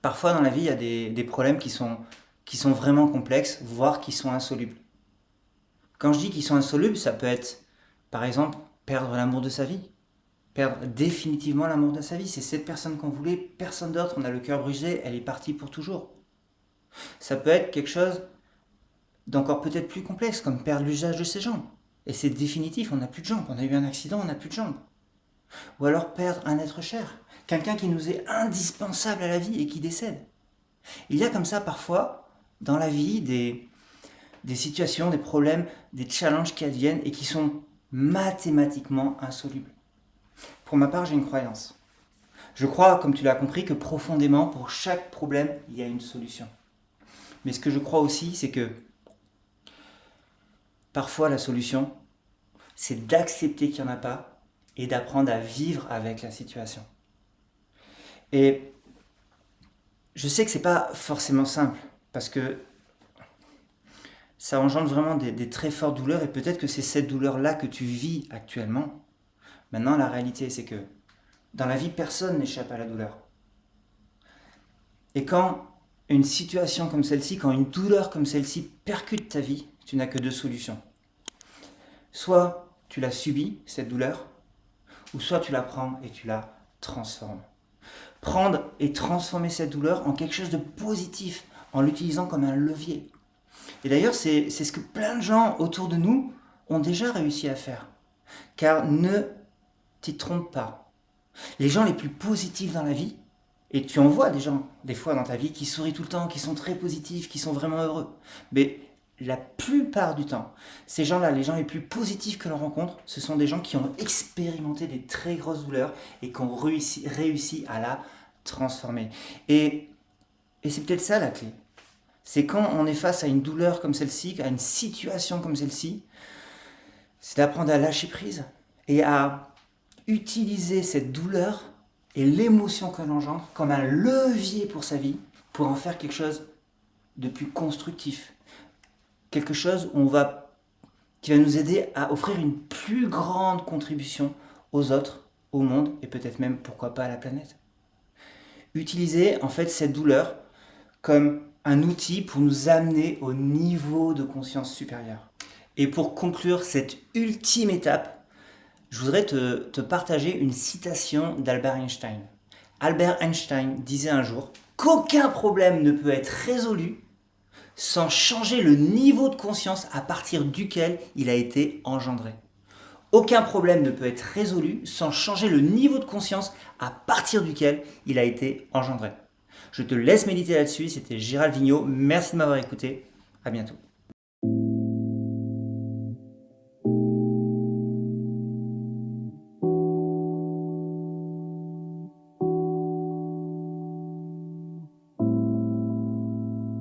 Parfois dans la vie, il y a des problèmes qui sont vraiment complexes, voire qui sont insolubles. Quand je dis qu'ils sont insolubles, ça peut être, par exemple, perdre l'amour de sa vie. Perdre définitivement l'amour de sa vie. C'est cette personne qu'on voulait, personne d'autre, on a le cœur brisé, elle est partie pour toujours. Ça peut être quelque chose d'encore peut-être plus complexe, comme perdre l'usage de ses jambes. Et c'est définitif, on n'a plus de jambes, on a eu un accident, on n'a plus de jambes. Ou alors perdre un être cher, quelqu'un qui nous est indispensable à la vie et qui décède. Il y a comme ça parfois dans la vie des situations, des problèmes, des challenges qui adviennent et qui sont mathématiquement insolubles. Pour ma part, j'ai une croyance. Je crois, comme tu l'as compris, que profondément, pour chaque problème, il y a une solution. Mais ce que je crois aussi, c'est que parfois la solution, c'est d'accepter qu'il n'y en a pas et d'apprendre à vivre avec la situation. Et je sais que c'est pas forcément simple, parce que ça engendre vraiment des très fortes douleurs, et peut-être que c'est cette douleur-là que tu vis actuellement. Maintenant, la réalité, c'est que dans la vie, personne n'échappe à la douleur. Et quand une situation comme celle-ci, quand une douleur comme celle-ci percute ta vie, tu n'as que deux solutions. Soit tu la subis, cette douleur, ou soit tu la prends et tu la transformes. Prendre et transformer cette douleur en quelque chose de positif, en l'utilisant comme un levier. Et d'ailleurs, c'est ce que plein de gens autour de nous ont déjà réussi à faire. Car ne t'y trompe pas. Les gens les plus positifs dans la vie, et tu en vois des gens, des fois dans ta vie, qui sourient tout le temps, qui sont très positifs, qui sont vraiment heureux. Mais la plupart du temps, ces gens-là, les gens les plus positifs que l'on rencontre, ce sont des gens qui ont expérimenté des très grosses douleurs et qui ont réussi à la transformer. Et c'est peut-être ça la clé. C'est quand on est face à une douleur comme celle-ci, à une situation comme celle-ci, c'est d'apprendre à lâcher prise et à utiliser cette douleur et l'émotion qu'elle engendre comme un levier pour sa vie, pour en faire quelque chose de plus constructif. Quelque chose qui va nous aider à offrir une plus grande contribution aux autres, au monde et peut-être même, pourquoi pas, à la planète. Utiliser en fait cette douleur comme un outil pour nous amener au niveau de conscience supérieure. Et pour conclure cette ultime étape, je voudrais te partager une citation d'Albert Einstein. Albert Einstein disait un jour qu'aucun problème ne peut être résolu sans changer le niveau de conscience à partir duquel il a été engendré. Aucun problème ne peut être résolu sans changer le niveau de conscience à partir duquel il a été engendré. Je te laisse méditer là-dessus, c'était Gérald Vigneault, merci de m'avoir écouté, à bientôt.